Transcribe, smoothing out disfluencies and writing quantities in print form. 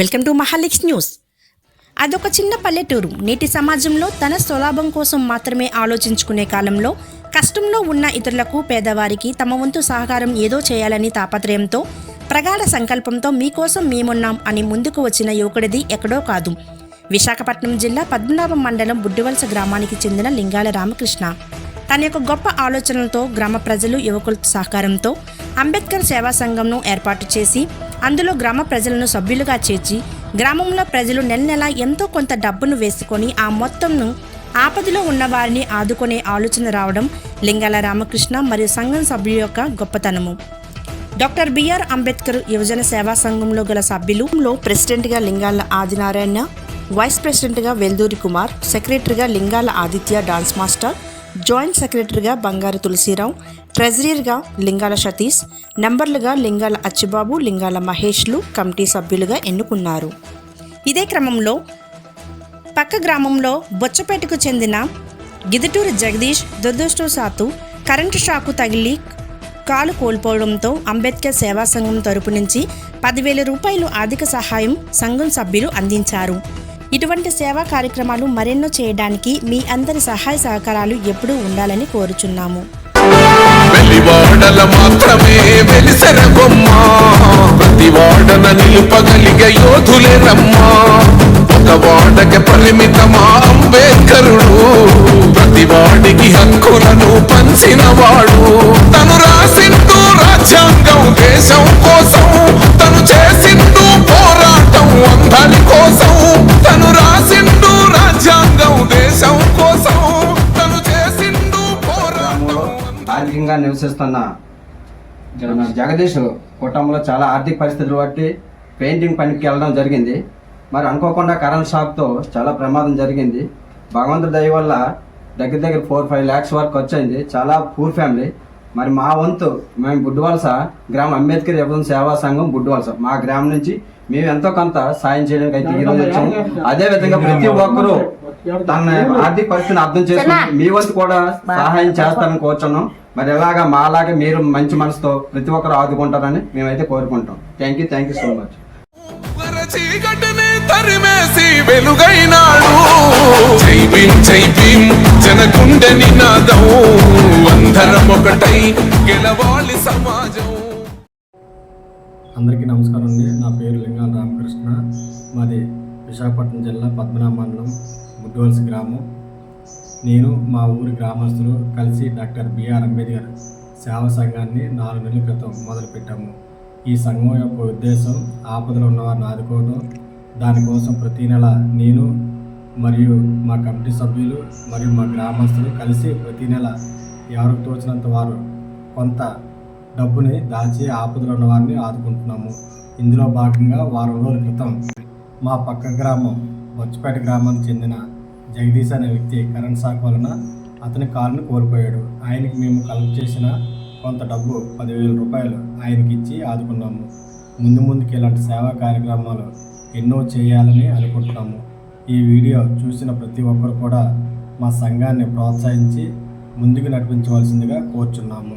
Welcome to మహాలిక్స్ news. అదొక చిన్న పల్లెటూరు. నేటి సమాజంలో తన స్వలాభం కోసం మాత్రమే ఆలోచించుకునే కాలంలో కష్టంలో ఉన్న ఇతరులకు, పేదవారికి తమ వంతు సహకారం ఏదో చేయాలని తాపత్రయంతో, ప్రగాఢ సంకల్పంతో మీకోసం మేమున్నాం అని ముందుకు వచ్చిన యువకుడిది ఎక్కడో కాదు, విశాఖపట్నం జిల్లా పద్మనాభం మండలం బుడ్డివలస గ్రామానికి చెందిన లింగాల రామకృష్ణ. తన యొక్క గొప్ప ఆలోచనలతో గ్రామ ప్రజలు, యువకుల సహకారంతో అంబేద్కర్ సేవా సంఘంను ఏర్పాటు చేసి అందులో గ్రామ ప్రజలను సభ్యులుగా చేర్చి గ్రామంలో ప్రజలు నెల నెల ఎంతో కొంత డబ్బును వేసుకొని ఆ మొత్తంను ఆపదలో ఉన్న వారిని ఆదుకునే ఆలోచన రావడం లింగాల రామకృష్ణ మరియు సంఘం సభ్యుల యొక్క గొప్పతనము. డాక్టర్ బిఆర్ అంబేద్కర్ యువజన సేవా సంఘంలో గల సభ్యులు ప్రెసిడెంట్గా లింగాల ఆదినారాయణ, వైస్ ప్రెసిడెంట్గా వెల్దూరి కుమార్, సెక్రటరీగా లింగాల ఆదిత్య డాన్స్ మాస్టర్, జాయింట్ సెక్రటరీగా బంగారు తులసిరావు, ట్రెజరీగా లింగాల సతీష్, నంబర్లుగా లింగాల అచ్చిబాబు, లింగాల మహేష్లు కమిటీ సభ్యులుగా ఎన్నుకున్నారు. ఇదే క్రమంలో పక్క గ్రామంలో బొచ్చపేటకు చెందిన గిదుటూరు జగదీష్ దురదృష్టవశాత్తు కరెంటు షాకు తగిలి కాలు కోల్పోవడంతో అంబేద్కర్ సేవా సంఘం తరపు నుంచి 10,000 రూపాయలు ఆర్థిక సహాయం సంఘం సభ్యులు అందించారు. ఇటువంటి సేవా కార్యక్రమాలు మరెన్నో చేయడానికి మీ అందరి సహాయ సహకారాలు ఎప్పుడూ ఉండాలని కోరుచున్నాము. ప్రతి వాడన నిలుపగలిగే యోధులే రమ్మా, ఒక వాడకి పరిమితమా అంబేద్కరుడు, ప్రతి వాడికి హక్కులను పంచిన వాడు, తను రాసింటూ రాజ్యాంగం దేశం కోసం, తను చేసింటూ పోరాటం అందరి కోసం, తను రాసింటూ రాజ్యాంగం దేశం కోసం, తను చేసింటూ పోరాటం. ఆర్థికంగా నివసిస్తున్న జగదీష్ కుటుంబంలో చాలా ఆర్థిక పరిస్థితులు బట్టి పెయింటింగ్ పనికి వెళ్ళడం జరిగింది. మరి అనుకోకుండా కరెంట్ షాక్తో చాలా ప్రమాదం జరిగింది. భగవంతుడి దయ వల్ల దగ్గర 4-5 lakhs వరకు వచ్చింది. చాలా పూర్ ఫ్యామిలీ. మరి మా వంతు మేము బుడ్డివలస గ్రామ అంబేద్కర్ యువజన సేవా సంఘం బుడ్డివలస మా గ్రామం నుంచి మేము ఎంతో కొంత సాయం చేయడానికి అయితే ఈరోజు వచ్చాము. అదే విధంగా ప్రతి ఒక్కరూ తన ఆర్థిక పరిస్థితిని అర్థం చేసుకుని మీ వంతు కూడా సహాయం చేస్తారని కోరుచున్నాం. మరి ఎలాగా మాలాగే మీరు మంచి మనసుతో ప్రతి ఒక్కరు ఆదుకుంటారని మేమైతే కోరుకుంటాం. Thank you so much. చీకటిని తరిమేసి వెలుగైనాడు, జై భీమ్ జై భీమ్ జనగుండె నినాదం, అందరం ఒకటై గెలవాలి సమాజం. అందరికీ నమస్కారం అండి. నా పేరు లింగాల రామకృష్ణ. మాది విశాఖపట్నం జిల్లా పద్మనాభ మండలం బుడ్డివలస గ్రామం. నేను మా ఊరి గ్రామస్తులు కలిసి డాక్టర్ బిఆర్ అంబేద్కర్ సేవా సంఘాన్ని 4 నెలల క్రితం మొదలుపెట్టాము. ఈ సంఘం యొక్క ఉద్దేశం ఆపదలో ఉన్నవారిని ఆదుకోవడం. దానికోసం ప్రతి నెల నేను మరియు మా కమిటీ సభ్యులు మరియు మా గ్రామస్తులు కలిసి ప్రతి నెల ఎవరికి తోచినంత వారు కొంత డబ్బుని దాచి ఆపదలో ఉన్న వారిని ఆదుకుంటున్నాము. ఇందులో భాగంగా వారం రోజుల క్రితం మా పక్క గ్రామం బొచ్చపేట గ్రామానికి చెందిన జగదీష్ అనే వ్యక్తి కరెంట్ షాక్ వలన అతని కారును కోల్పోయాడు. ఆయనకి మేము కలెక్ట్ చేసిన కొంత డబ్బు 10,000 రూపాయలు ఆయనకి ఇచ్చి ఆదుకున్నాము. ముందుకి ఇలాంటి సేవా కార్యక్రమాలు ఎన్నో చేయాలని అనుకుంటున్నాము. ఈ వీడియో చూసిన ప్రతి ఒక్కరు కూడా మా సంఘాన్ని ప్రోత్సహించి ముందుకు నడిపించవలసిందిగా కోరుచున్నాము.